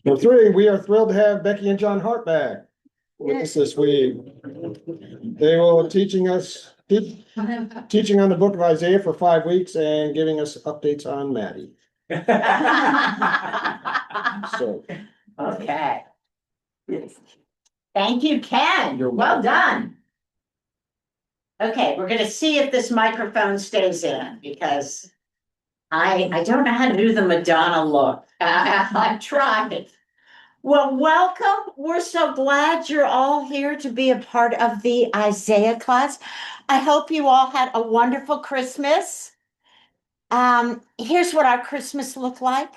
Number three, we are thrilled to have Becky and John Hart back with us this week. They will teaching on the book of Isaiah for 5 weeks and giving us updates on Maddie. So, Okay. Thank you, Ken. You're Well done. Okay, we're gonna see if this microphone stays in because I don't know how to do the Madonna look. I've tried it. Well, welcome. We're so glad you're all here to be a part of the Isaiah class. I hope you all had a wonderful Christmas. Here's what our Christmas looked like.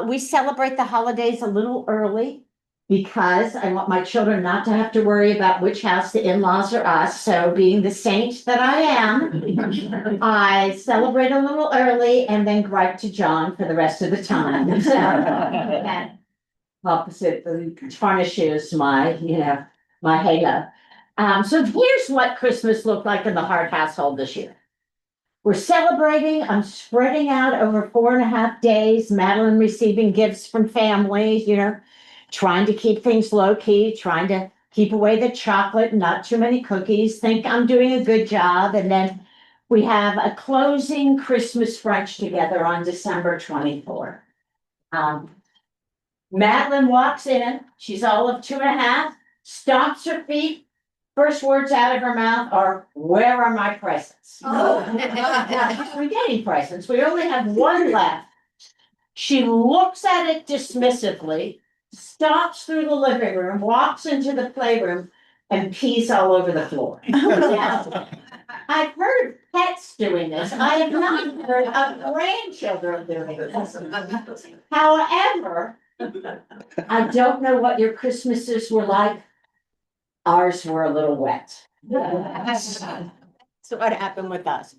We celebrate the holidays a little early because I want my children not to have to worry about which house the in-laws are us. So being the saint that I am, I celebrate a little early and then gripe to John for the rest of the time. So, that opposite tarnishes my halo. So here's what Christmas looked like in the Hart household this year. We're celebrating. I'm spreading out over 4.5 days. Madeline receiving gifts from family, trying to keep things low key, trying to keep away the chocolate, not too many cookies. Think I'm doing a good job. And then we have a closing Christmas brunch together on December 24th. Madeline walks in. She's all of 2.5, stomps her feet. First words out of her mouth are, "Where are my presents?" Oh. We're getting presents. We only have one left. She looks at it dismissively, stomps through the living room, walks into the playroom, and pees all over the floor. Now, I've heard of pets doing this. I have not heard of grandchildren doing this. However, I don't know what your Christmases were like. Ours were a little wet. So what happened with us?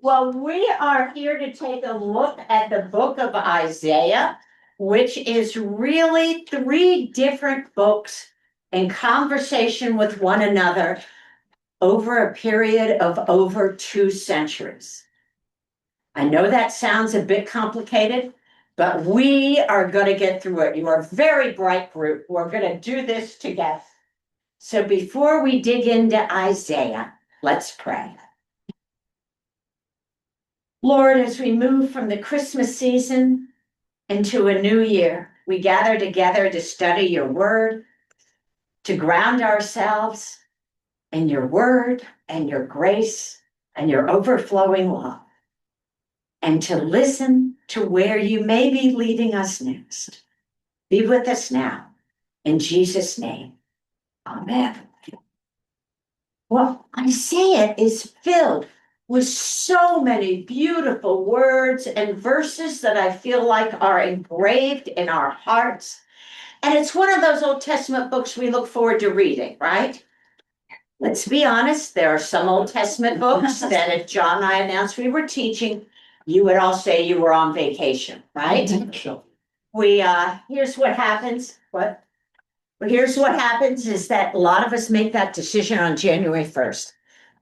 Well, we are here to take a look at the book of Isaiah, which is really 3 different books in conversation with one another over a period of over 2 centuries. I know that sounds a bit complicated, but we are going to get through it. You are a very bright group. We're going to do this together. So before we dig into Isaiah, let's pray. Lord, as we move from the Christmas season into a new year, we gather together to study your word, to ground ourselves in your word and your grace and your overflowing love, and to listen to where you may be leading us next. Be with us now. In Jesus' name. Amen. Well, Isaiah is filled with so many beautiful words and verses that I feel like are engraved in our hearts. And it's one of those Old Testament books we look forward to reading, right? Let's be honest, there are some Old Testament books that if John and I announced we were teaching, you would all say you were on vacation, right? Sure. Here's what happens. Here's what happens is that a lot of us make that decision on January 1st.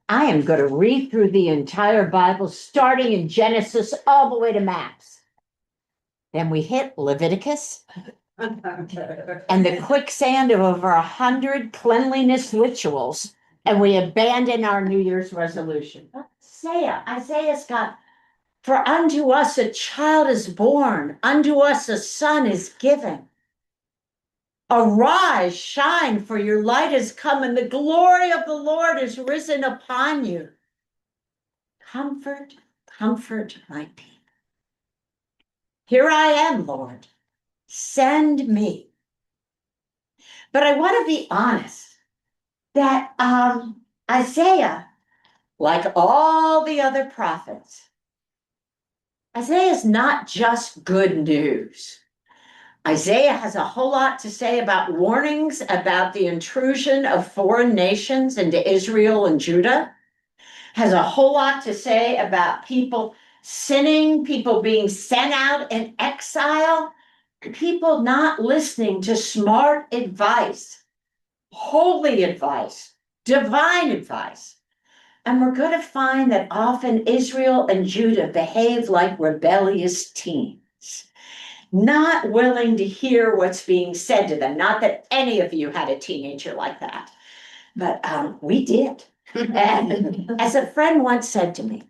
I am going to read through the entire Bible, starting in Genesis all the way to maps. Then we hit Leviticus and the quicksand of over 100 cleanliness rituals, and we abandon our New Year's resolution. Isaiah's got, "For unto us a child is born, unto us a son is given. Arise, shine, for your light has come, and the glory of the Lord is risen upon you. Comfort, comfort my people. Here I am, Lord. Send me." But I want to be honest that Isaiah, like all the other prophets, Isaiah is not just good news. Isaiah has a whole lot to say about warnings about the intrusion of foreign nations into Israel and Judah, has a whole lot to say about people sinning, people being sent out in exile, people not listening to smart advice, holy advice, divine advice. And we're going to find that often Israel and Judah behave like rebellious teens. not willing to hear what's being said to them. Not that any of you had a teenager like that, but we did. And as a friend once said to me,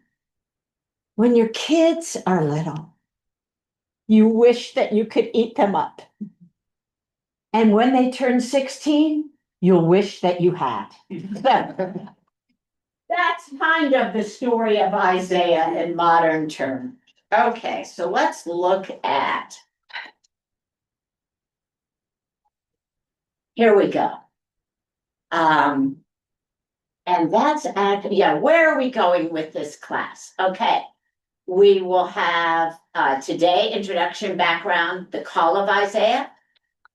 when your kids are little, you wish that you could eat them up. And when they turn 16, you'll wish that you had. So, that's kind of the story of Isaiah in modern terms. Okay, so let's look at. Here we go. And that's actually, yeah, where are we going with this class? Okay. We will have today, introduction, background, the call of Isaiah.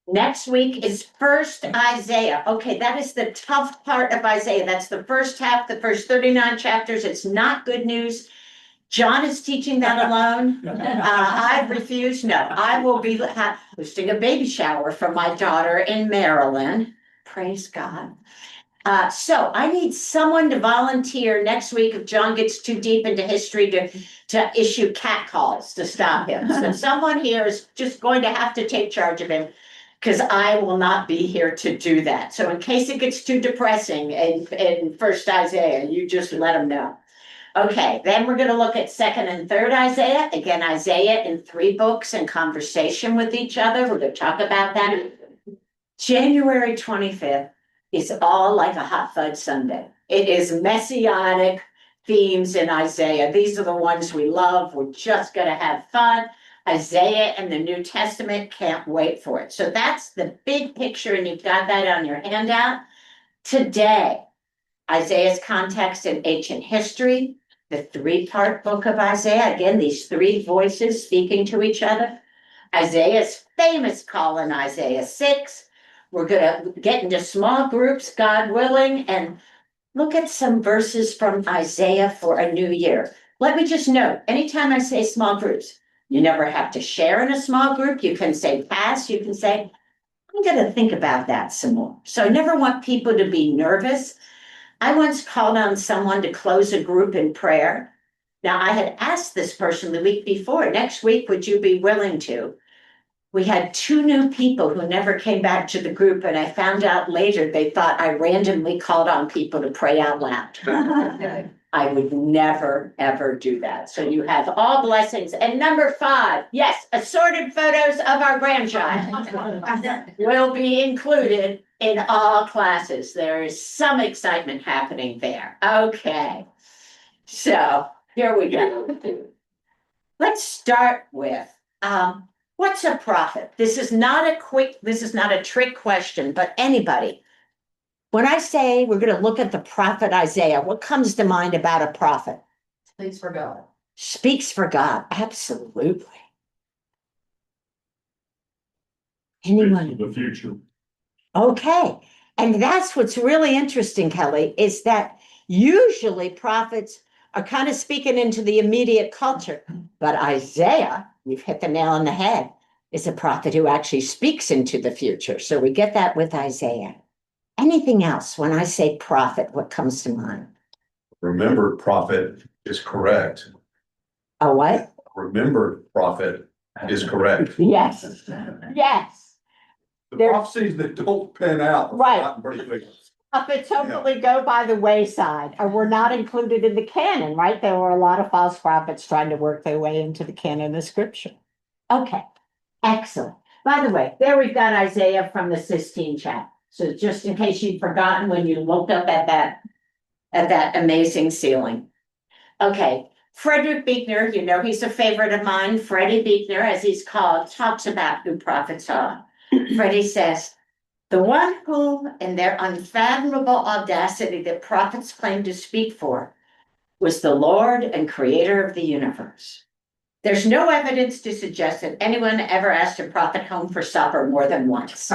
Next week is first Isaiah. Okay, that is the tough part of Isaiah. That's the first half, the first 39 chapters. It's not good news. John is teaching that alone. I refuse. No, I will be hosting a baby shower for my daughter in Maryland. Praise God. So I need someone to volunteer next week if John gets too deep into history to issue cat calls to stop him. So someone here is just going to have to take charge of him because I will not be here to do that. So in case it gets too depressing in first Isaiah, you just let him know. Okay, then we're going to look at second and third Isaiah. Again, Isaiah in 3 books in conversation with each other. We're going to talk about that. January 25th. Is all like a hot fudge sundae. It is messianic themes in Isaiah. These are the ones we love. We're just going to have fun. Isaiah and the New Testament, can't wait for it. So that's the big picture, and you've got that on your handout. Today, Isaiah's context in ancient history, the 3-part book of Isaiah. Again, these 3 voices speaking to each other. Isaiah's famous call in Isaiah 6. We're going to get into small groups, God willing, and look at some verses from Isaiah for a new year. Let me just note, anytime I say small groups, you never have to share in a small group. You can say pass, you can say, I'm going to think about that some more. So I never want people to be nervous. I once called on someone to close a group in prayer. Now, I had asked this person the week before, next week, would you be willing to? We had 2 new people who never came back to the group, and I found out later they thought I randomly called on people to pray out loud. I would never, ever do that. So you have all blessings. And number 5, yes, assorted photos of our grandchild will be included in all classes. There is some excitement happening there. Okay, so here we go. Let's start with, what's a prophet? This is not a trick question, but anybody. When I say we're going to look at the prophet Isaiah, what comes to mind about a prophet? Speaks for God. Speaks for God. Absolutely. Anyone? The future. Okay. And that's what's really interesting, Kelly, is that usually prophets are kind of speaking into the immediate culture. But Isaiah, you've hit the nail on the head, is a prophet who actually speaks into the future. So we get that with Isaiah. Anything else? When I say prophet, what comes to mind? Remember, prophet is correct. A what? Remember, prophet is correct. Yes. Yes. The There- prophecies that don't pan out. Right. Not perfect. Prophets hopefully go by the wayside or were not included in the canon, right? There were a lot of false prophets trying to work their way into the canon of scripture. Okay, excellent. By the way, there we've got Isaiah from the Sistine Chapel. So just in case you'd forgotten when you looked up at that amazing ceiling. Okay, Frederick Buechner, you know he's a favorite of mine. Freddie Buechner, as he's called, talks about who prophets are. Freddie says, the one whom, in their unfathomable audacity that prophets claim to speak for, was the Lord and creator of the universe. There's no evidence to suggest that anyone ever asked a prophet home for supper more than once.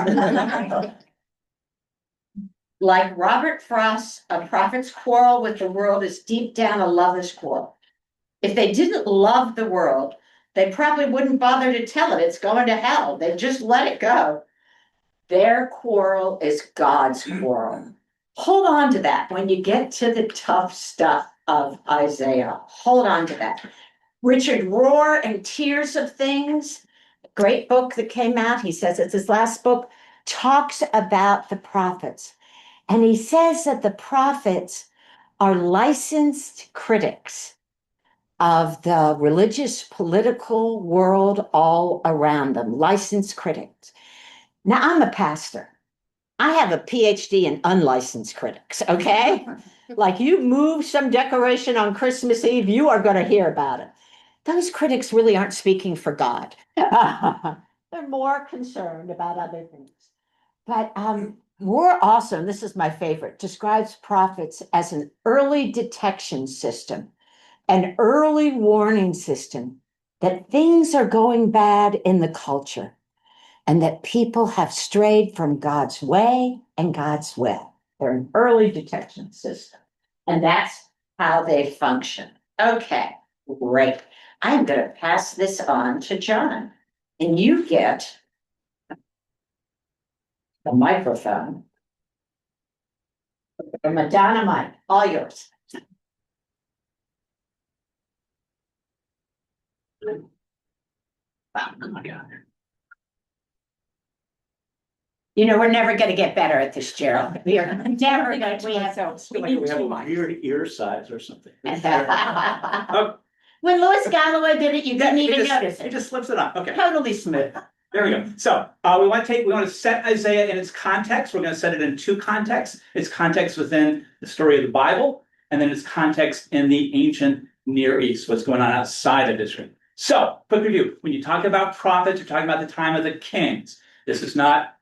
Like Robert Frost, a prophet's quarrel with the world is deep down a lover's quarrel. If they didn't love the world, they probably wouldn't bother to tell it it's going to hell. They'd just let it go. Their quarrel is God's quarrel. Hold on to that when you get to the tough stuff of Isaiah. Hold on to that. Richard Rohr and Tears of Things great book that came out. He says it's his last book, talks about the prophets. And he says that the prophets are licensed critics of the religious, political world all around them, licensed critics. Now, I'm a pastor. I have a PhD in unlicensed critics, okay? Like you move some decoration on Christmas Eve, you are going to hear about it. Those critics really aren't speaking for God. They're more concerned about other things. But we're also, and this is my favorite, describes prophets as an early detection system, an early warning system that things are going bad in the culture and that people have strayed from God's way and God's will. They're an early detection system. And that's how they function. Okay, great. I'm going to pass this on to John. And you get the microphone. The Madonna mic, all yours. Oh my God. You know, we're never going to get better at this, Gerald. We are never going to. We have a weird ear size or something. When Louis Galloway did it, you didn't even notice It it. just slips it on. Okay. Totally smooth. There we go. So we want to set Isaiah in its context. We're going to set it in two contexts. Its context within the story of the Bible, and then its context in the ancient Near East, what's going on outside of Israel. So, quick review. When you talk about prophets, you're talking about the time of the kings. This is not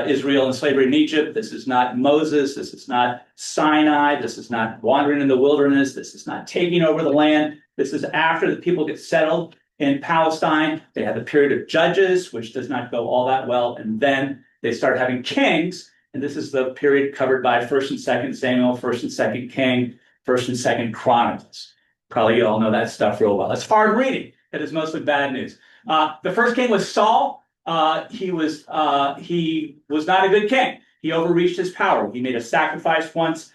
Israel and slavery in Egypt. This is not Moses. This is not Sinai. This is not wandering in the wilderness. This is not taking over the land. This is after the people get settled in Palestine. They have a period of judges, which does not go all that well. And then they start having kings. And this is the period covered by 1st and 2nd Samuel, 1st and 2nd King, 1st and 2nd Chronicles. Probably you all know that stuff real well. It's hard reading. It is mostly bad news. The first king was Saul. He was not a good king. He overreached his power. He made a sacrifice once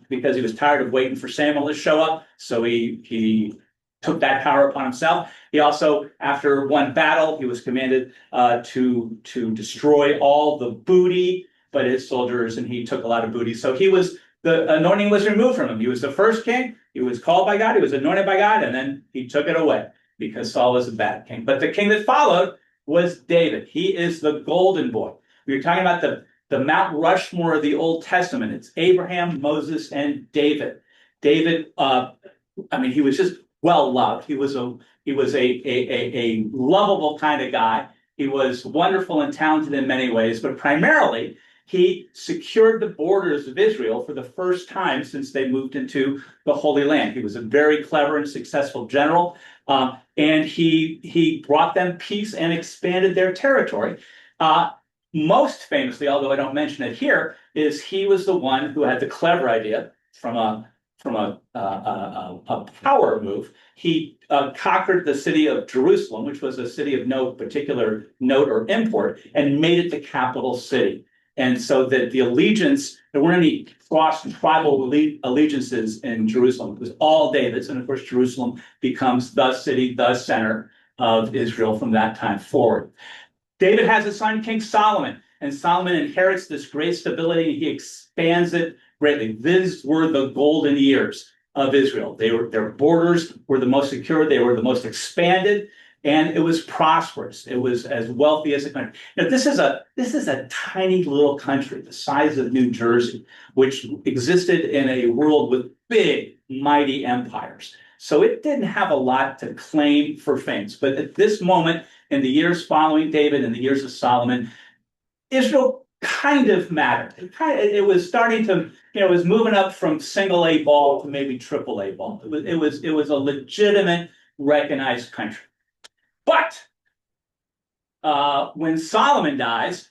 because he was tired of waiting for Samuel to show up. So he took that power upon himself. He also, after one battle, he was commanded to destroy all the booty, but his soldiers, and he took a lot of booty. So the anointing was removed from him. He was the first king. He was called by God. He was anointed by God, and then he took it away because Saul was a bad king. But the king that followed was David. He is the golden boy. We were talking about the Mount Rushmore of the Old Testament. It's Abraham, Moses, and David. David, he was just well loved. He was a lovable kind of guy. He was wonderful and talented in many ways, but primarily he secured the borders of Israel for the first time since they moved into the Holy Land. He was a very clever and successful general, and he brought them peace and expanded their territory. Most famously, although I don't mention it here, is he was the one who had the clever idea from a power move. He conquered the city of Jerusalem, which was a city of no particular note or import, and made it the capital city. And so that the allegiance, there weren't any cross-tribal allegiances in Jerusalem. It was all David's. And of course, Jerusalem becomes the city, the center of Israel from that time forward. David has a son, King Solomon, and Solomon inherits this great stability. He expands it greatly. These were the golden years of Israel. Their borders were the most secure. They were the most expanded. And it was prosperous. It was as wealthy as a country. Now, this is a tiny little country, the size of New Jersey, which existed in a world with big, mighty empires. So it didn't have a lot to claim for fame. But at this moment, in the years following David and the years of Solomon, Israel kind of mattered. It was starting to, it was moving up from single A ball to maybe triple A ball. It was a legitimate, recognized country. But when Solomon dies,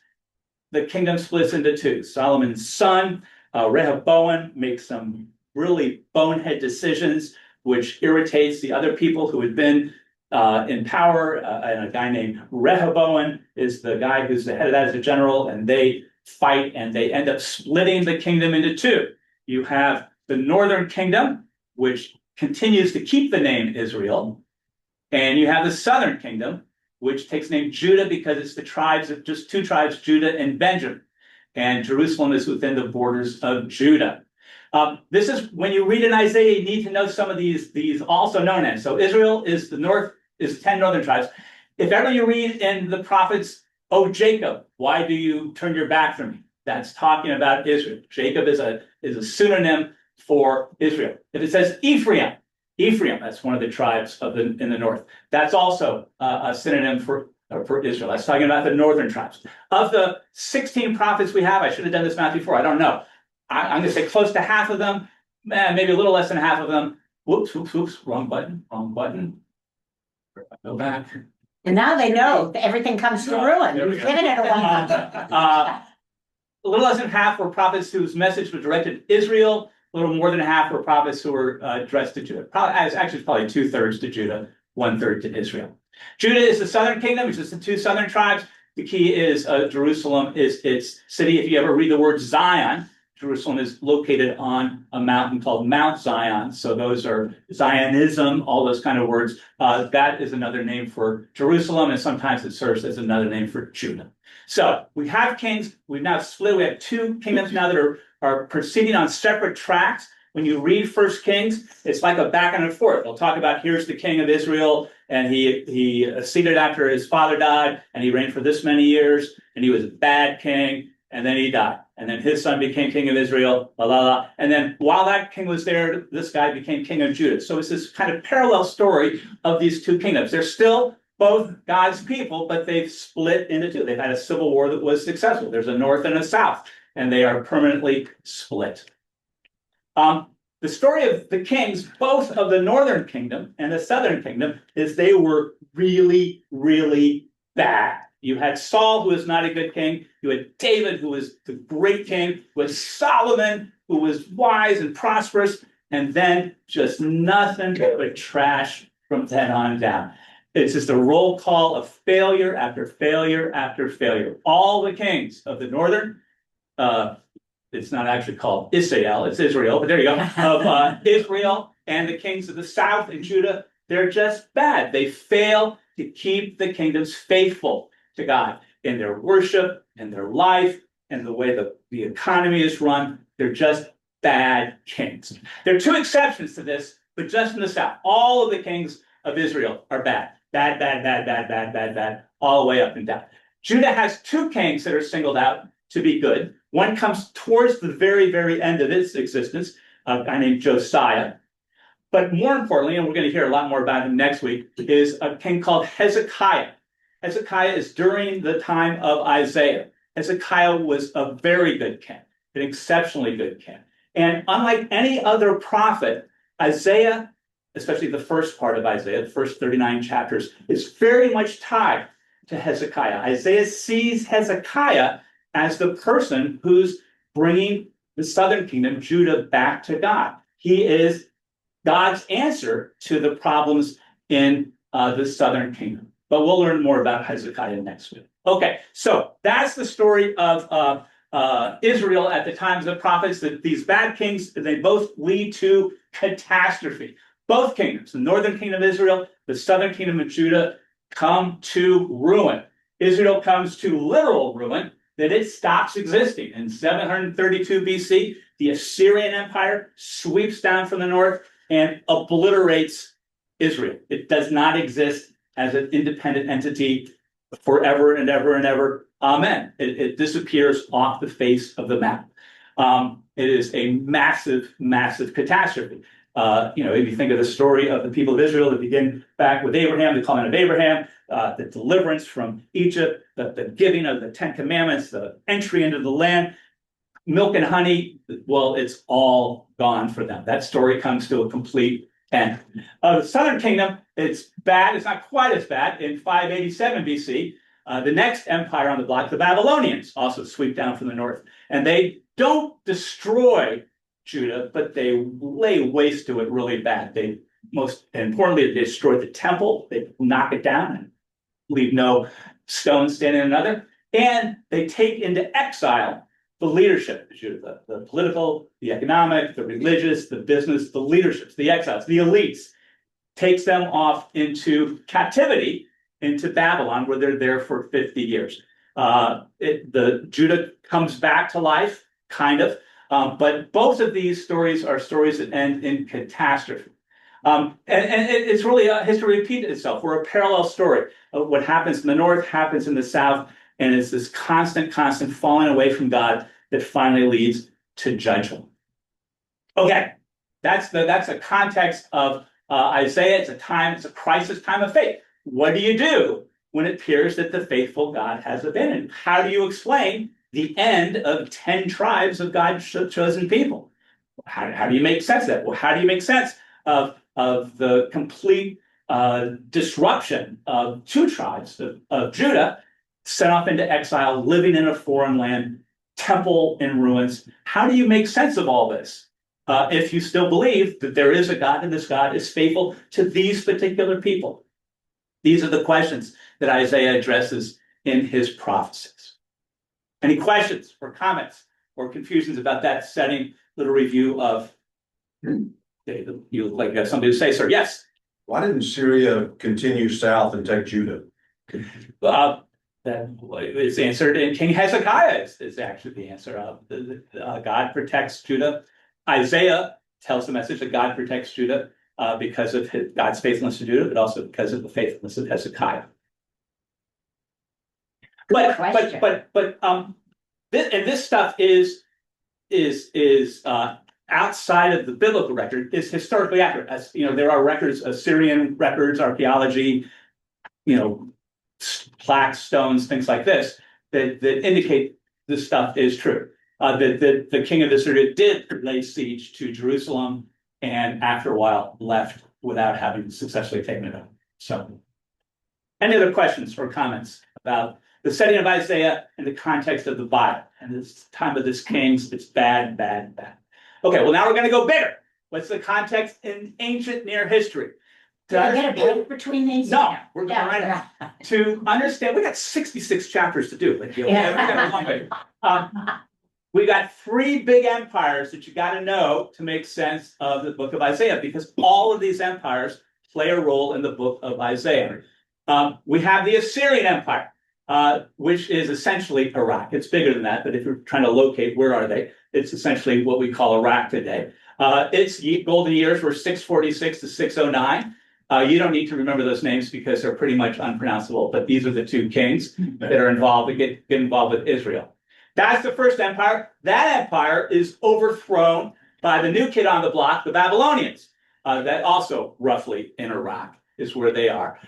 the kingdom splits into two. Solomon's son, Rehoboam, makes some really bonehead decisions, which irritates the other people who had been in power. And a guy named Rehoboam is the guy who's the head of that as a general, and they fight and they end up splitting the kingdom into two. You have the northern kingdom, which continues to keep the name Israel. And you have the southern kingdom, which takes the name Judah because it's the tribes of just two tribes, Judah and Benjamin. And Jerusalem is within the borders of Judah. This is when you read in Isaiah, you need to know some of these also known as. So Israel is the north, is 10 northern tribes. If ever you read in the prophets, oh Jacob, why do you turn your back from me? That's talking about Israel. Jacob is a pseudonym for Israel. If it says Ephraim, that's one of the tribes in the north. That's also a synonym for Israel. That's talking about the northern tribes. Of the 16 prophets we have, I should have done this math before, I don't know. I'm going to say close to half of them, maybe a little less than half of them. Whoops, wrong button. Go back. And now they know that everything comes to ruin. There we You've go. given it away. A little less than half were prophets whose message was directed to Israel. A little more than half were prophets who were addressed to Judah. Actually, probably 2/3 to Judah, 1/3 to Israel. Judah is the southern kingdom, which is the two southern tribes. The key is Jerusalem is its city. If you ever read the word Zion, Jerusalem is located on a mountain called Mount Zion. So those are Zionism, all those kind of words. That is another name for Jerusalem, and sometimes it serves as another name for Judah. So we have kings. We've now split. We have two kingdoms now that are proceeding on separate tracks. When you read First Kings, it's like a back and forth. They'll talk about here's the king of Israel, and he seated after his father died, and he reigned for this many years, and he was a bad king, and then he died. And then his son became king of Israel, And then while that king was there, this guy became king of Judah. So it's this kind of parallel story of these two kingdoms. They're still both God's people, but they've split into two. They've had a civil war that was successful. There's a north and a south, and they are permanently split. The story of the kings, both of the northern kingdom and the southern kingdom, is they were really, really bad. You had Saul, who was not a good king. You had David, who was the great king. You had Solomon, who was wise and prosperous. And then just nothing but trash from then on down. It's just a roll call of failure after failure after failure. All the kings of the northern, it's not actually called Israel, it's Israel, but there you go, of Israel and the kings of the south and Judah, they're just bad. They fail to keep the kingdoms faithful to God in their worship, in their life, and the way the economy is run. They're just bad kings. There are two exceptions to this, but just in the south, all of the kings of Israel are bad. Bad, all the way up and down. Judah has two kings that are singled out to be good. One comes towards the very, very end of its existence, a guy named Josiah. But more importantly, and we're going to hear a lot more about him next week, is a king called Hezekiah. Hezekiah is during the time of Isaiah. Hezekiah was a very good king, an exceptionally good king. And unlike any other prophet, Isaiah, especially the first part of Isaiah, the first 39 chapters, is very much tied to Hezekiah. Isaiah sees Hezekiah as the person who's bringing the southern kingdom, Judah, back to God. He is God's answer to the problems in the southern kingdom. But we'll learn more about Hezekiah next week. Okay, so that's the story of Israel at the times of the prophets, that these bad kings, they both lead to catastrophe. Both kingdoms, the northern kingdom of Israel, the southern kingdom of Judah, come to ruin. Israel comes to literal ruin, that it stops existing. In 732 BC, the Assyrian Empire sweeps down from the north and obliterates Israel. It does not exist as an independent entity forever and ever and ever. Amen. It disappears off the face of the map. It is a massive, massive catastrophe. If you think of the story of the people of Israel that begin back with Abraham, the calling of Abraham, the deliverance from Egypt, the giving of the 10 Commandments, the entry into the land, milk and honey, well, it's all gone for them. That story comes to a complete end. The southern kingdom, it's bad. It's not quite as bad. In 587 BC, the next empire on the block, the Babylonians, also sweep down from the north. And they don't destroy Judah, but they lay waste to it really bad. They, most importantly, they destroy the temple. They knock it down and leave no stone standing in another. And they take into exile the leadership of Judah, the political, the economic, the religious, the business, the leaderships, the exiles, the elites, takes them off into captivity into Babylon, where they're there for 50 years. The Judah comes back to life, kind of, but both of these stories are stories that end in catastrophe. It's really history repeated itself. We're a parallel story of what happens in the north, happens in the south, and it's this constant falling away from God that finally leads to judgment. Okay, that's the context of Isaiah. It's a crisis time of faith. What do you do when it appears that the faithful God has abandoned? How do you explain the end of 10 tribes of God's chosen people? How do you make sense of that? Well, how do you make sense of the complete disruption of 2 tribes of Judah sent off into exile, living in a foreign land, temple in ruins? How do you make sense of all this if you still believe that there is a God and this God is faithful to these particular people? These are the questions that Isaiah addresses in his prophecies. Any questions or comments or confusions about that setting? Little review of. You look like you have something to say, sir. Yes. Why didn't Syria continue south and take Judah? That is answered in King Hezekiah is actually the answer. God protects Judah. Isaiah tells the message that God protects Judah because of God's faithfulness to Judah, but also because of the faithfulness of Hezekiah. This stuff is outside of the biblical record, is historically accurate. As you know, there are records, Assyrian records, archaeology, plaques, stones, things like this that indicate this stuff is true. That the king of Assyria did lay siege to Jerusalem, and after a while left without having successfully taken it up. So, any other questions or comments about the setting of Isaiah in the context of the Bible and this time of this kings? It's bad. Okay, well, now we're going to go bigger. What's the context in ancient Near history? Did I get a break between these? No, we're going right now. To understand, we got 66 chapters to do. Like, we got a long way. We got 3 big empires that you got to know to make sense of the book of Isaiah, because all of these empires play a role in the book of Isaiah. We have the Assyrian Empire, which is essentially Iraq. It's bigger than that, but if you're trying to locate where are they, it's essentially what we call Iraq today. Its golden years were 646 to 609. You don't need to remember those names because they're pretty much unpronounceable, but these are the 2 kings that are involved, that get involved with Israel. That's the first empire. That empire is overthrown by the new kid on the block, the Babylonians. That also roughly in Iraq is where they are.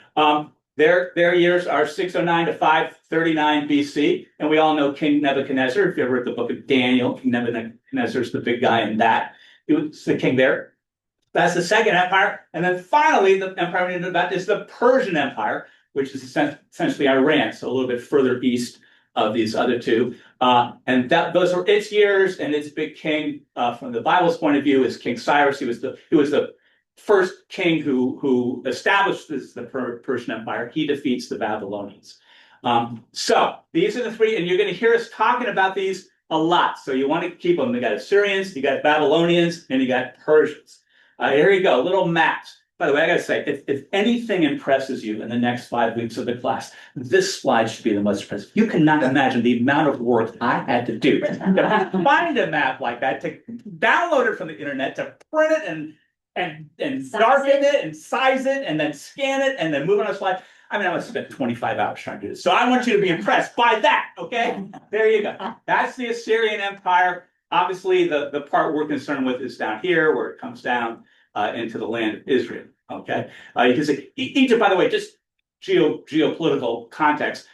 Their years are 609 to 539 BC, and we all know King Nebuchadnezzar. If you ever read the book of Daniel, King Nebuchadnezzar is the big guy in that. He was the king there. That's the second empire. And then finally, the empire we need to know about is the Persian Empire, which is essentially Iran, so a little bit further east of these other 2. And those were its years, and its big king, from the Bible's point of view, is King Cyrus. He was the first king who established the Persian Empire. He defeats the Babylonians. So these are the 3, and you're going to hear us talking about these a lot. So you want to keep them. You got Assyrians, you got Babylonians, and you got Persians. Here you go, little maps. By the way, I got to say, if anything impresses you in the next 5 weeks of the class, this slide should be the most impressive. You cannot imagine the amount of work I had to do to find a map like that, to download it from the internet, to print it and darken it and size it and then scan it and then move on a slide. I mean, I must have spent 25 hours trying to do this. So I want you to be impressed by that, okay? There you go. That's the Assyrian Empire. Obviously, the part we're concerned with is down here, where it comes down into the land of Israel, okay? You can see Egypt, by the way, just geopolitical context.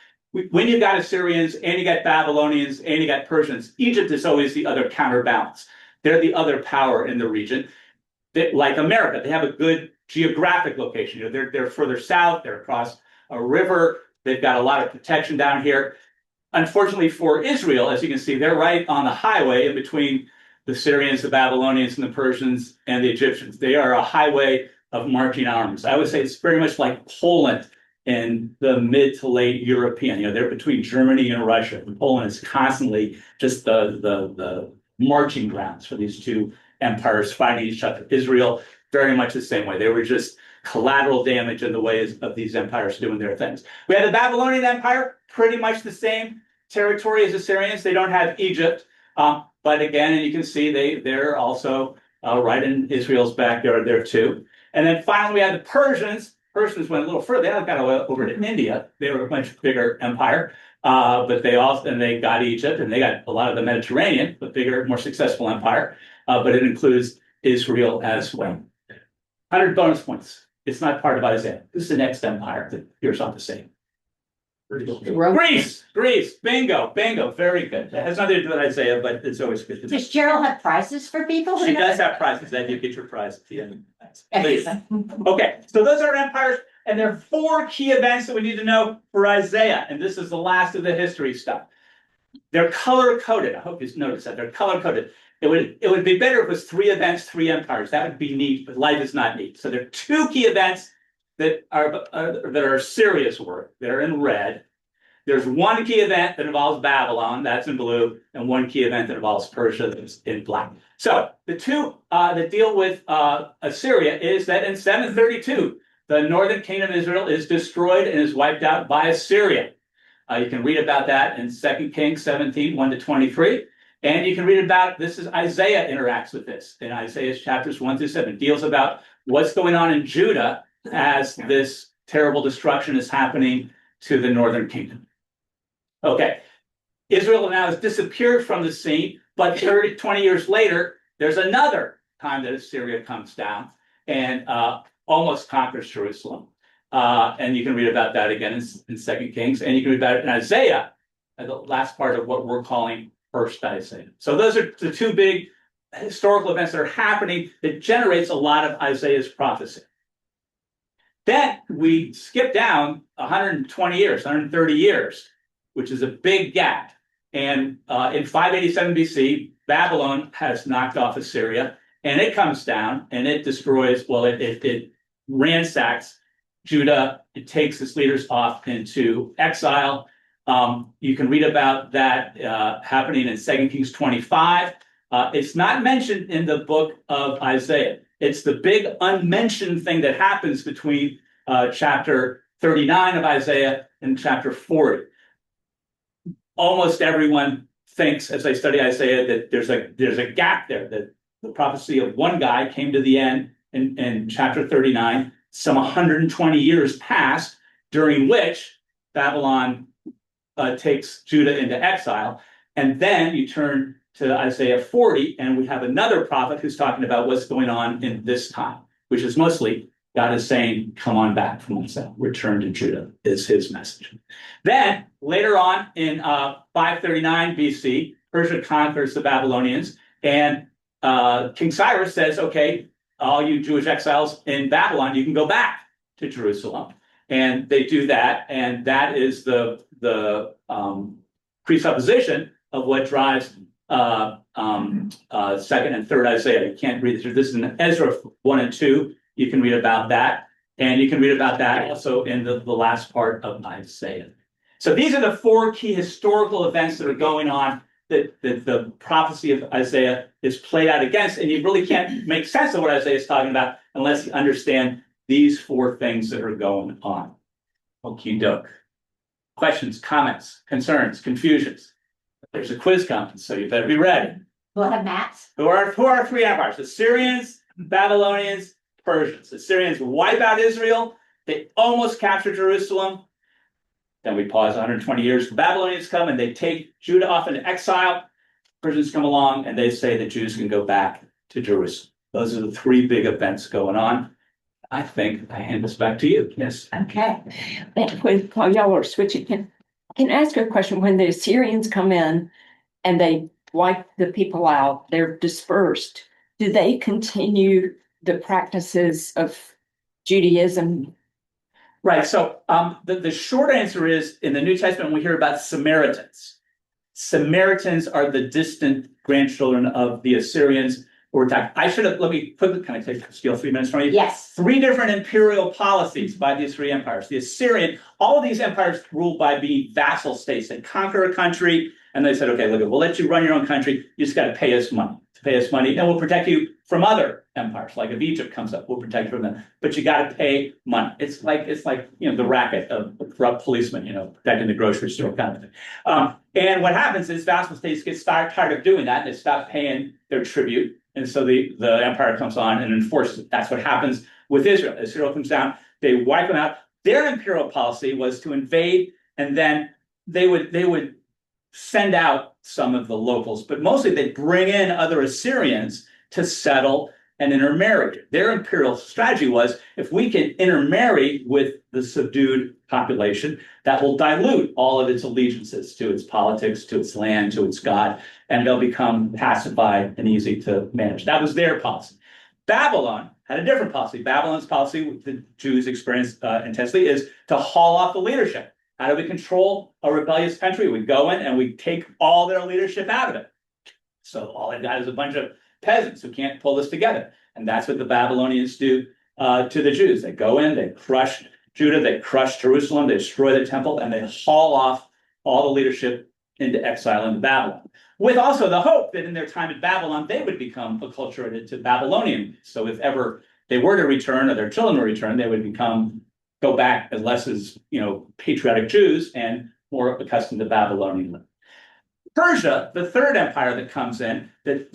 When you got Assyrians and you got Babylonians and you got Persians, Egypt is always the other counterbalance. They're the other power in the region. Like America, they have a good geographic location. They're further south, they're across a river, they've got a lot of protection down here. Unfortunately for Israel, as you can see, they're right on the highway in between the Syrians, the Babylonians, and the Persians, and the Egyptians. They are a highway of marching armies. I would say it's very much like Poland in the mid to late European. They're between Germany and Russia. And Poland is constantly just the marching grounds for these 2 empires fighting each other. Israel, very much the same way. They were just collateral damage in the ways of these empires doing their things. We have the Babylonian Empire, pretty much the same territory as Assyrians. They don't have Egypt, but again, and you can see they're also right in Israel's backyard there too. And then finally, we have the Persians. Persians went a little further. They got over to India. They were a much bigger empire, but they got Egypt and they got a lot of the Mediterranean, but bigger, more successful empire. But it includes Israel as well. 100 bonus points. It's not part of Isaiah. This is the next empire that appears on the scene. Greece, bingo, very good. It has nothing to do with Isaiah, but it's always good to do. Does Cheryl have prizes for people? She does have prizes, then you get your prize at the end. Please. Okay, so those are empires, and there are 4 key events that we need to know for Isaiah, and this is the last of the history stuff. They're color-coded. I hope you notice that. They're color-coded. It would be better if it was 3 events, 3 empires. That would be neat, but life is not neat. So there are 2 key events that are serious work. They're in red. There's 1 key event that involves Babylon, that's in blue, and 1 key event that involves Persia, that's in black. So the 2 that deal with Assyria is that in 732, the northern kingdom of Israel is destroyed and is wiped out by Assyria. You can read about that in 2 Kings 17, 1-23. And you can read about, this is Isaiah interacts with this in Isaiah's chapters 1-7. It deals about what's going on in Judah as this terrible destruction is happening to the northern kingdom. Okay, Israel now has disappeared from the scene, but 20 years later, there's another time that Assyria comes down and almost conquers Jerusalem. And you can read about that again in 2 Kings, and you can read about it in Isaiah, the last part of what we're calling First Isaiah. So those are the 2 big historical events that are happening that generates a lot of Isaiah's prophecy. Then we skip down 120 years, 130 years, which is a big gap. And in 587 BC, Babylon has knocked off Assyria, and it comes down and it destroys, it ransacks Judah. It takes its leaders off into exile. You can read about that happening in 2 Kings 25. It's not mentioned in the book of Isaiah. It's the big unmentioned thing that happens between chapter 39 of Isaiah and chapter 40. Almost everyone thinks, as they study Isaiah, that there's a gap there, that the prophecy of one guy came to the end in chapter 39. Some 120 years passed, during which Babylon takes Judah into exile. And then you turn to Isaiah 40, and we have another prophet who's talking about what's going on in this time, which is mostly God is saying, come on back from exile, return to Judah is his message. Then later on in 539 BC, Persia conquers the Babylonians, and King Cyrus says, okay, all you Jewish exiles in Babylon, you can go back to Jerusalem. And they do that, and that is the presupposition of what drives second and third Isaiah. You can't read this. This is in Ezra 1 and 2. You can read about that, and you can read about that also in the last part of Isaiah. So these are the 4 key historical events that are going on that the prophecy of Isaiah is played out against, and you really can't make sense of what Isaiah is talking about unless you understand these 4 things that are going on. Okie doke. Questions, comments, concerns, confusions. There's a quiz coming, so you better be ready. We'll have maps. Who are 3 empires? Assyrians, Babylonians, Persians. Assyrians wipe out Israel. They almost capture Jerusalem. Then we pause 120 years. The Babylonians come and they take Judah off into exile. Persians come along and they say the Jews can go back to Jerusalem. Those are the 3 big events going on. I think I hand this back to you. Yes. Okay. While y'all are switching, can I ask a question? When the Assyrians come in and they wipe the people out, they're dispersed. Do they continue the practices of Judaism? Right. So the short answer is, in the New Testament, we hear about Samaritans. Samaritans are the distant grandchildren of the Assyrians who were attacked. Can I steal 3 minutes from you? Yes. 3 different imperial policies by these 3 empires. The Assyrian, all of these empires ruled by being vassal states. They conquer a country and they said, okay, look, we'll let you run your own country. You just got to pay us money. to pay us money, and we'll protect you from other empires. Like if Egypt comes up, we'll protect you from them. But you got to pay money. It's like the racket of corrupt policemen, protecting the grocery store kind of thing. And what happens is vassal states get tired of doing that, and they stop paying their tribute. And so the empire comes on and enforces it. That's what happens with Israel. Israel comes down, they wipe them out. Their imperial policy was to invade, and then they would send out some of the locals, but mostly they'd bring in other Assyrians to settle and intermarry. Their imperial strategy was, if we can intermarry with the subdued population, that will dilute all of its allegiances to its politics, to its land, to its God, and they'll become pacified and easy to manage. That was their policy. Babylon had a different policy. Babylon's policy, which the Jews experienced intensely, is to haul off the leadership. How do we control a rebellious country? We go in and we take all their leadership out of it. So all they've got is a bunch of peasants who can't pull this together. And that's what the Babylonians do to the Jews. They go in, they crush Judah, they crush Jerusalem, they destroy the temple, and they haul off all the leadership into exile into Babylon. With also the hope that in their time in Babylon, they would become acculturated to Babylonian. So if ever they were to return, or their children were to return, they would go back as less as patriotic Jews and more accustomed to Babylonian. Persia, the third empire that comes in, that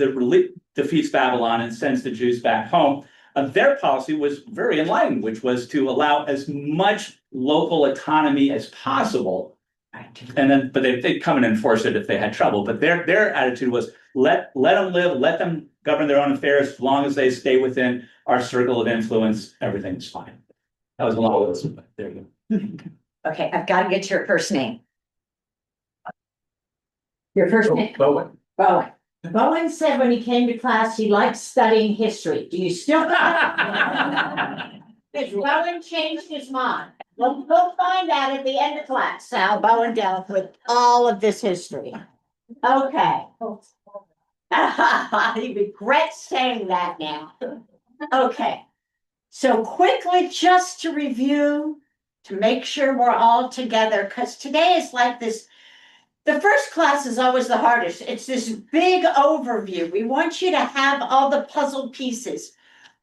defeats Babylon and sends the Jews back home, their policy was very enlightened, which was to allow as much local autonomy as possible. And then, but they'd come and enforce it if they had trouble. But their attitude was let them live, let them govern their own affairs, as long as they stay within our circle of influence, everything's fine. That was a long list, but there you go. Okay, I've got to get your first name. Your first name? Bowen. Bowen. Bowen said when he came to class, he liked studying history. Do you still? Has Bowen changed his mind? We'll find out at the end of class how Bowen dealt with all of this history. Okay. He regrets saying that now. Okay. So quickly, just to review, to make sure we're all together, because today is like this. The first class is always the hardest. It's this big overview. We want you to have all the puzzle pieces.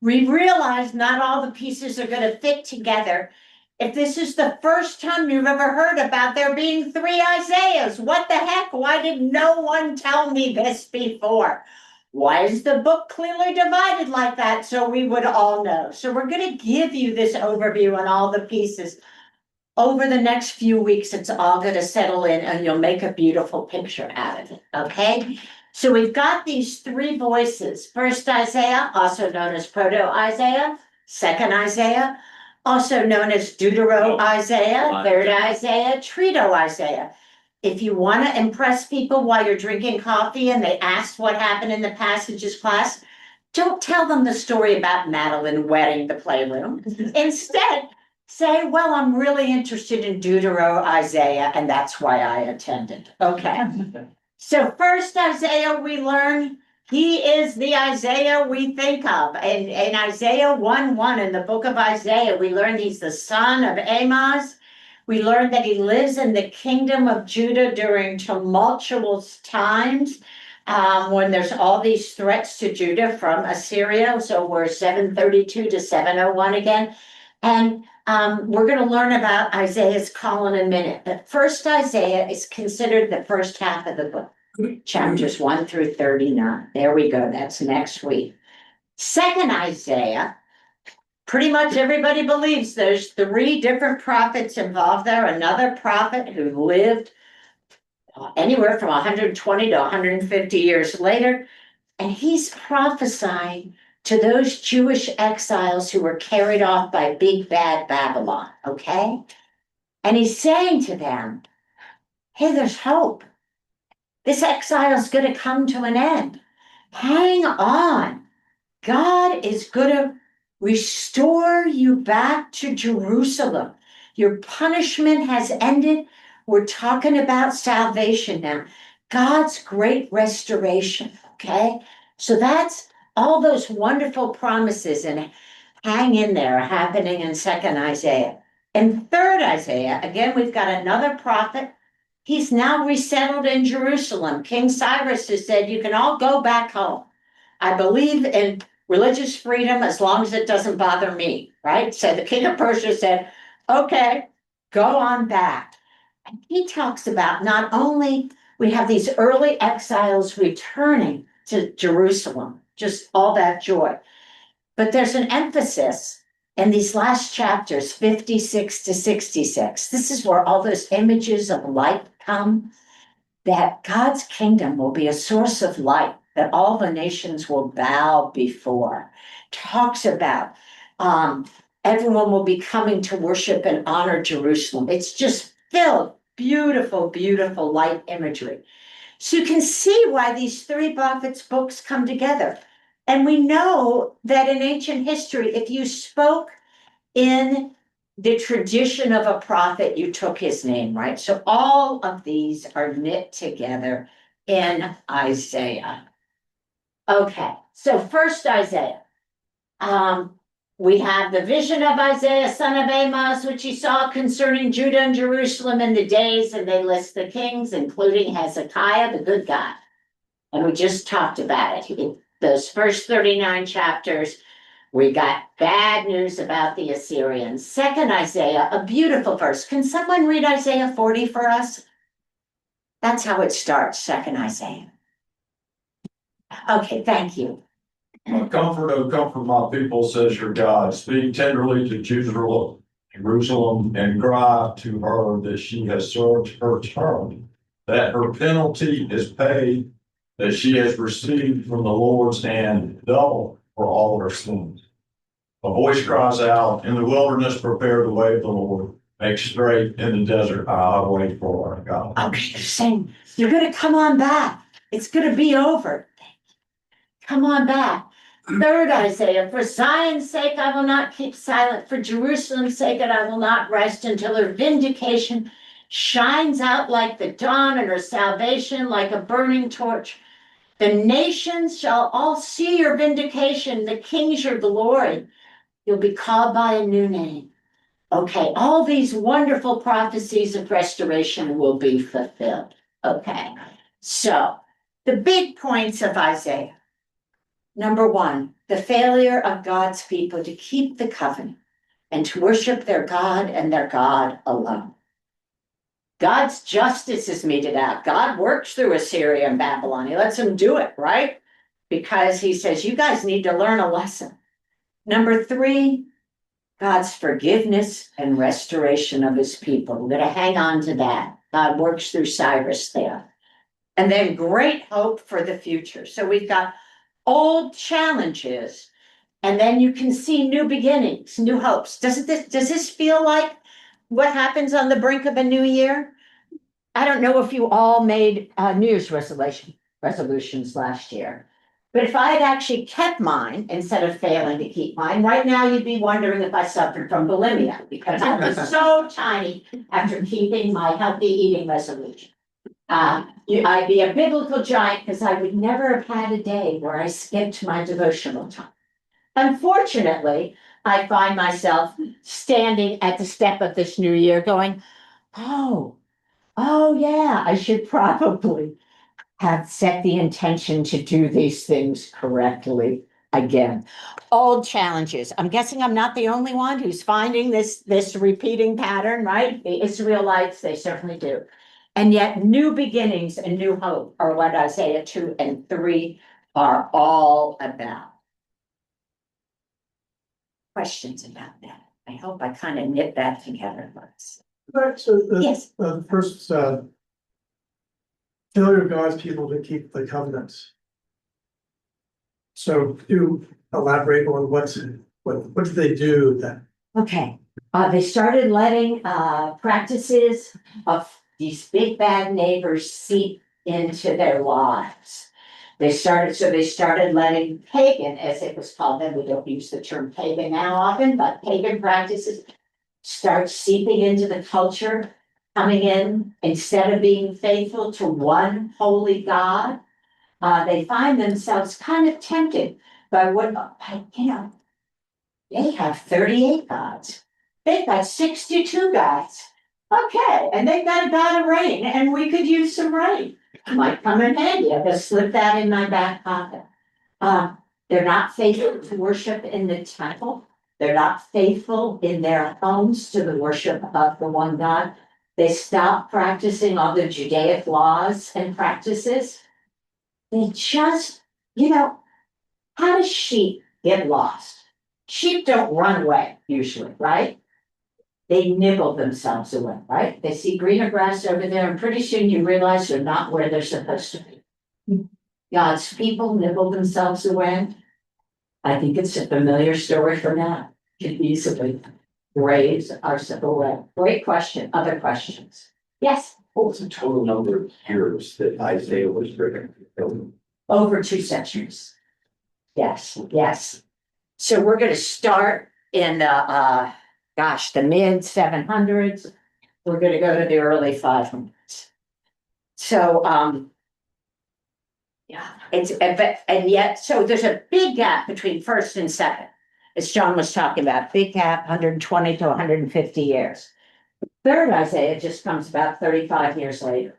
We realize not all the pieces are going to fit together. If this is the first time you've ever heard about there being 3 Isaiahs, what the heck? Why did no one tell me this before? Why is the book clearly divided like that? So we would all know. So we're going to give you this overview on all the pieces. Over the next few weeks, it's all going to settle in and you'll make a beautiful picture out of it, okay? So we've got these 3 voices. First Isaiah, also known as Proto-Isaiah. Second Isaiah, also known as Deutero-Isaiah. Third Isaiah, Trito-Isaiah. If you want to impress people while you're drinking coffee and they ask what happened in the passages class, don't tell them the story about Madeline wetting the playroom. Instead, say, well, I'm really interested in Deutero-Isaiah, and that's why I attended. Okay. So first Isaiah, we learn he is the Isaiah we think of. In Isaiah 1:1, in the book of Isaiah, we learn he's the son of Amoz. We learn that he lives in the kingdom of Judah during tumultuous times, when there's all these threats to Judah from Assyria. So we're 732 to 701 again. And we're going to learn about Isaiah's call in a minute. But first Isaiah is considered the first half of the book, chapters 1 through 39. There we go. That's next week. Second Isaiah, pretty much everybody believes there's 3 different prophets involved there. Another prophet who lived anywhere from 120 to 150 years later. And he's prophesying to those Jewish exiles who were carried off by big bad Babylon, okay? And he's saying to them, hey, there's hope. This exile is going to come to an end. Hang on. God is going to restore you back to Jerusalem. Your punishment has ended. We're talking about salvation now. God's great restoration, okay? So that's all those wonderful promises and hang in there happening in second Isaiah. In third Isaiah, again, we've got another prophet. He's now resettled in Jerusalem. King Cyrus has said, you can all go back home. I believe in religious freedom as long as it doesn't bother me, right? So the king of Persia said, okay, go on back. And he talks about not only we have these early exiles returning to Jerusalem, just all that joy, but there's an emphasis in these last chapters, 56 to 66. This is where all those images of light come, that God's kingdom will be a source of light that all the nations will bow before. Talks about everyone will be coming to worship and honor Jerusalem. It's just filled, beautiful, beautiful light imagery. So you can see why these three prophets' books come together. And we know that in ancient history, if you spoke in the tradition of a prophet, you took his name, right? So all of these are knit together in Isaiah. Okay, so first Isaiah. We have the vision of Isaiah, son of Amos, which he saw concerning Judah and Jerusalem in the days, and they list the kings, including Hezekiah, the good guy. And we just talked about it. Those first 39 chapters, we got bad news about the Assyrians. Second Isaiah, a beautiful verse. Can someone read Isaiah 40 for us? That's how it starts, second Isaiah. Okay, thank you. Comfort, O comfort my people, says your God. Speak tenderly to Jerusalem, and cry to her that she has served her term, that her penalty is paid, that she has received from the Lord's hand double for all her sins. A voice cries out, in the wilderness prepare the way of the Lord, make straight in the desert a highway for our God. Okay, you're saying you're going to come on back. It's going to be over. Come on back. Third Isaiah, for Zion's sake I will not keep silent, for Jerusalem's sake and I will not rest until her vindication shines out like the dawn and her salvation like a burning torch. The nations shall all see your vindication, the kings your glory. You'll be called by a new name. Okay, all these wonderful prophecies of restoration will be fulfilled. Okay, so the big points of Isaiah. Number one, the failure of God's people to keep the covenant and to worship their God and their God alone. God's justice is meted out. God works through Assyria and Babylon. He lets them do it, right? Because he says, you guys need to learn a lesson. Number three, God's forgiveness and restoration of his people. We're going to hang on to that. God works through Cyrus there. And then great hope for the future. So we've got old challenges, and then you can see new beginnings, new hopes. Does this feel like what happens on the brink of a new year? I don't know if you all made New Year's resolutions last year, but if I had actually kept mine instead of failing to keep mine, right now you'd be wondering if I suffered from bulimia because I was so tiny after keeping my healthy eating resolution. I'd be a biblical giant because I would never have had a day where I skipped my devotional time. Unfortunately, I find myself standing at the step of this new year going, oh yeah, I should probably have set the intention to do these things correctly again. Old challenges. I'm guessing I'm not the only one who's finding this repeating pattern, right? The Israelites, they certainly do. And yet new beginnings and new hope are what Isaiah 2 and 3 are all about. Questions about that? I hope I kind of knit that together. Yes. The first failure of God's people to keep the covenants. So do elaborate on what did they do then? Okay, they started letting practices of these big bad neighbors seep into their lives. They started letting pagan, as it was called then, we don't use the term pagan now often, but pagan practices start seeping into the culture, coming in instead of being faithful to one holy God. They find themselves kind of tempted by they have 38 gods. They've got 62 gods. Okay, and they've got a God of rain, and we could use some rain. Might come in handy. I just slip that in my back pocket. They're not faithful to worship in the temple. They're not faithful in their homes to the worship of the one God. They stop practicing all the Judaic laws and practices. They just, how does sheep get lost? Sheep don't run away usually, right? They nibble themselves away, right? They see greener grass over there, and pretty soon you realize they're not where they're supposed to be. God's people nibble themselves away. I think it's a familiar story for now. Could easily raise our civil way. Great question. Other questions? Yes. What was the total number of years that Isaiah was written? Over 2 centuries. Yes. So we're gonna start in the mid 700s. We're gonna go to the early 500s. So so there's a big gap between first and second. As John was talking about, big gap, 120 to 150 years. Third Isaiah just comes about 35 years later.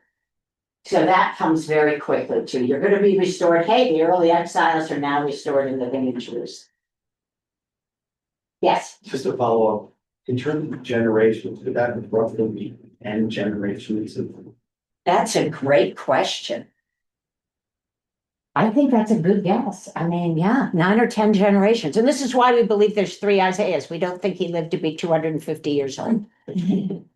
So that comes very quickly too. You're going to be restored. Hey, the early exiles are now restored and living in Jerusalem. Yes. Just to follow up, in terms of generations, could that roughly be 10 generations of? That's a great question. I think that's a good guess. I mean, 9 or 10 generations. And this is why we believe there's 3 Isaiahs. We don't think he lived to be 250 years old.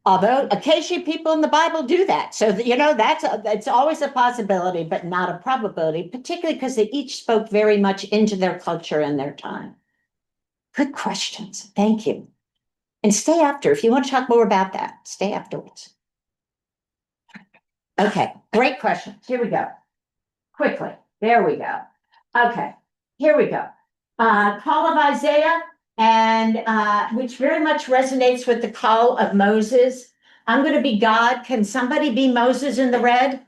Although occasionally people in the Bible do that. So, that's always a possibility, but not a probability, particularly because they each spoke very much into their culture and their time. Good questions. Thank you. And stay after. If you want to talk more about that, stay afterwards. Okay, great questions. Here we go. Quickly. There we go. Okay, here we go. Call of Isaiah, and which very much resonates with the call of Moses. I'm going to be God. Can somebody be Moses in the red?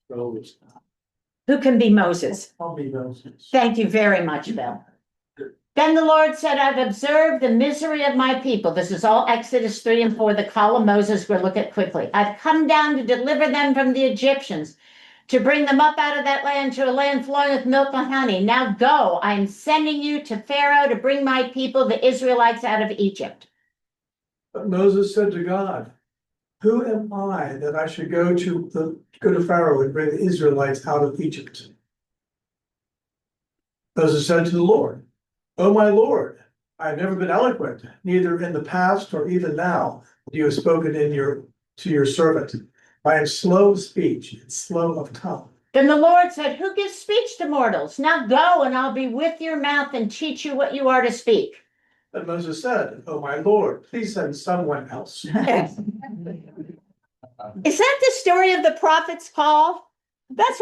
Who can be Moses? I'll be Moses. Thank you very much, Bill. Then the Lord said, I've observed the misery of my people. This is all Exodus 3 and 4, the call of Moses. We'll look at quickly. I've come down to deliver them from the Egyptians, to bring them up out of that land to a land flowing with milk and honey. Now go, I'm sending you to Pharaoh to bring my people, the Israelites, out of Egypt. But Moses said to God, who am I that I should go to Pharaoh and bring the Israelites out of Egypt? Moses said to the Lord, oh my Lord, I have never been eloquent, neither in the past nor even now, you have spoken to your servant. I am slow of speech and slow of tongue. Then the Lord said, who gives speech to mortals? Now go, and I'll be with your mouth and teach you what you are to speak. But Moses said, oh my Lord, please send someone else. Is that the story of the prophet's call? That's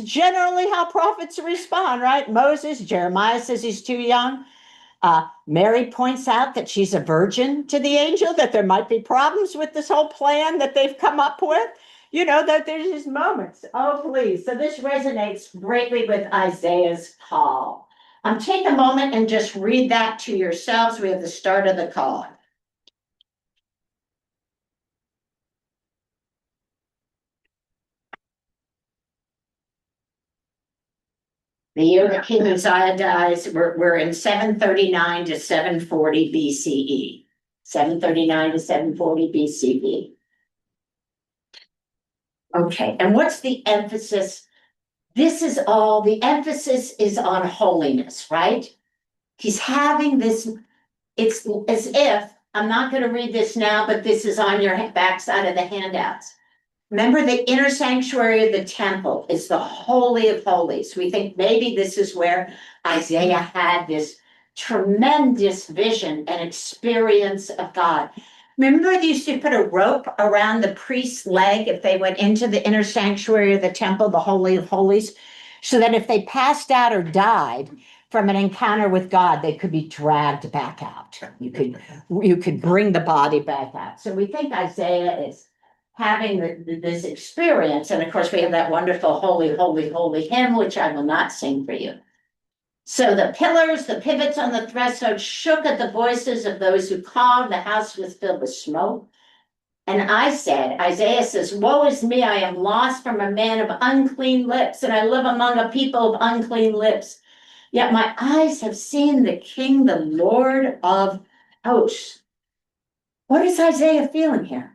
generally how prophets respond, right? Moses, Jeremiah says he's too young. Mary points out that she's a virgin to the angel, that there might be problems with this whole plan that they've come up with. That there's these moments. Oh, please. So this resonates greatly with Isaiah's call. Take a moment and just read that to yourselves. We have the start of the call. The year that King Uzziah dies, we're in 739 to 740 BCE. 739 to 740 BCE. Okay, and what's the emphasis? The emphasis is on holiness, right? He's having this, it's as if, I'm not going to read this now, but this is on your backside of the handouts. Remember, the inner sanctuary of the temple is the Holy of Holies. We think maybe this is where Isaiah had this tremendous vision and experience of God. Remember, they used to put a rope around the priest's leg if they went into the inner sanctuary of the temple, the Holy of Holies, so that if they passed out or died from an encounter with God, they could be dragged back out. You could bring the body back out. So we think Isaiah is having this experience. And of course, we have that wonderful holy, holy, holy hymn, which I will not sing for you. So the pillars, the pivots on the threshold shook at the voices of those who called. The house was filled with smoke. And I said, Isaiah says, woe is me, I am lost from a man of unclean lips, and I live among a people of unclean lips. Yet my eyes have seen the King, the Lord of hosts. What is Isaiah feeling here?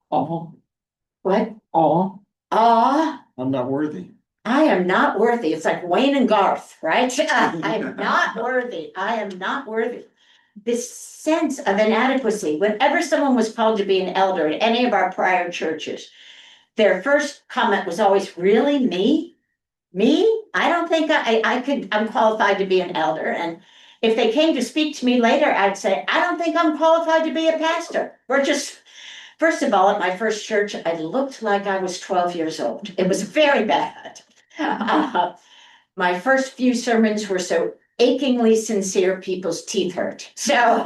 All, What? all. Ah, I'm not worthy. I am not worthy. It's like Wayne and Garth, right? I am not worthy. I am not worthy. This sense of inadequacy, whenever someone was called to be an elder in any of our prior churches, their first comment was always, really, me? Me? I don't think I'm qualified to be an elder. And if they came to speak to me later, I'd say, I don't think I'm qualified to be a pastor. First of all, at my first church, I looked like I was 12 years old. It was very bad. My first few sermons were so achingly sincere, people's teeth hurt. So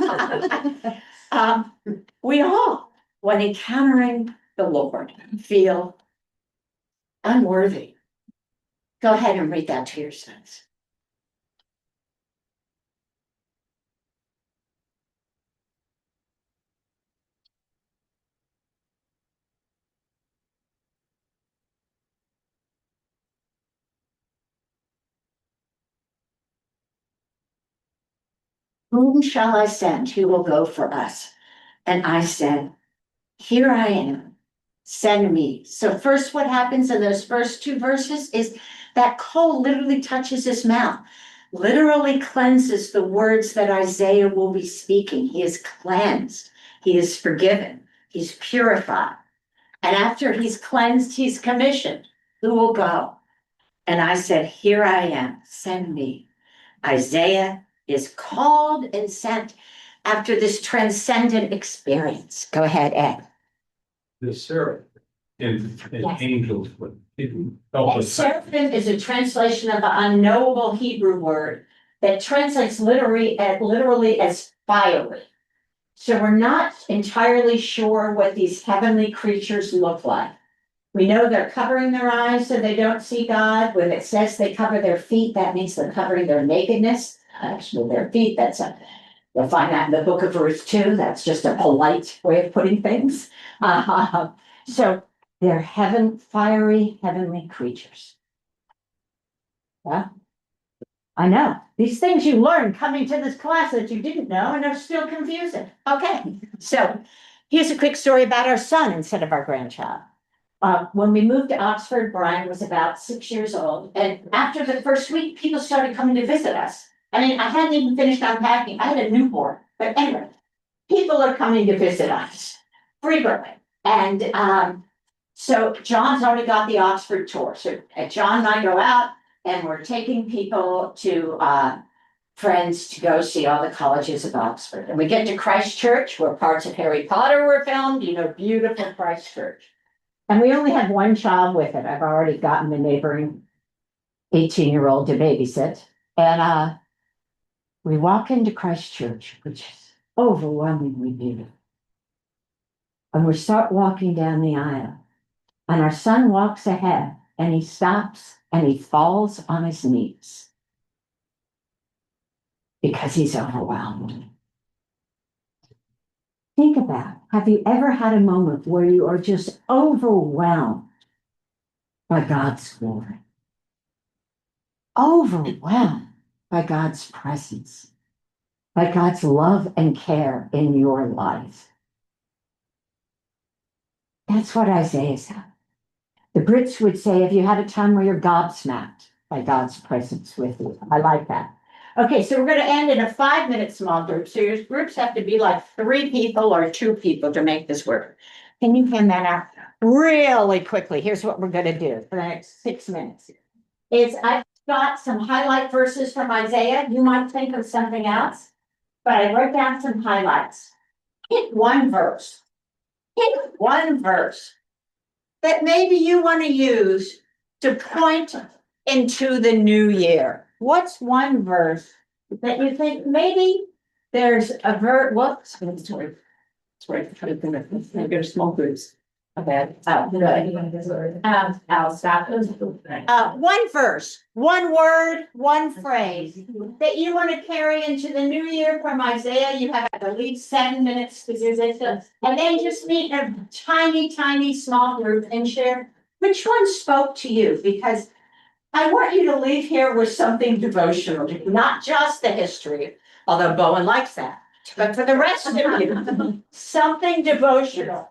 we all, when encountering the Lord, feel unworthy. Go ahead and read that to your sons. Whom shall I send? Who will go for us? And I said, here I am. Send me. So first, what happens in those first two verses is that coal literally touches his mouth, literally cleanses the words that Isaiah will be speaking. He is cleansed. He is forgiven. He's purified. And after he's cleansed, he's commissioned. Who will go? And I said, here I am. Send me. Isaiah is called and sent after this transcendent experience. Go ahead, Ed. The seraph in Yes. angels, but people help us. Seraphim is a translation of an unknowable Hebrew word that translates literally as fiery. So we're not entirely sure what these heavenly creatures look like. We know they're covering their eyes so they don't see God. When it says they cover their feet, that means they're covering their nakedness. Actually, their feet, you'll find that in the book of Ruth too. That's just a polite way of putting things. So they're fiery, heavenly creatures. Yeah. I know. These things you learn coming to this class that you didn't know and are still confusing. Okay. So here's a quick story about our son instead of our grandchild. When we moved to Oxford, Brian was about 6 years old. And after the first week, people started coming to visit us. I mean, I hadn't even finished unpacking. I had a newborn. But anyway, people are coming to visit us frequently. And so John's already got the Oxford tour. So John and I go out and we're taking people to friends to go see all the colleges of Oxford. And we get to Christ Church, where parts of Harry Potter were filmed, beautiful Christ Church. And we only had one child with it. I've already gotten the neighboring 18-year-old to babysit. And we walk into Christ Church, which is overwhelmingly beautiful. And we start walking down the aisle. And our son walks ahead and he stops and he falls on his knees because he's overwhelmed. Think about it. Have you ever had a moment where you are just overwhelmed by God's glory? Overwhelmed by God's presence, by God's love and care in your life. That's what Isaiah said. The Brits would say, have you had a time where you're gobsmacked by God's presence with you? I like that. Okay, so we're going to end in a 5-minute small group. So your groups have to be like 3 people or 2 people to make this work. Can you hand that out really quickly? Here's what we're going to do for the next 6 minutes. I've got some highlight verses from Isaiah. You might think of something else, but I wrote down some highlights. Pick one verse. Pick one verse that maybe you want to use to point into the new year. What's one verse that you think maybe there's a whoops, sorry. Sorry, go to small groups. Okay, good. I'll stop. One verse, one word, one phrase that you want to carry into the new year from Isaiah. You have at least 7 minutes to do this. And then just meet a tiny, small group and share which one spoke to you, because I want you to leave here with something devotional, not just the history, although Bowen likes that, but for the rest of you, something devotional.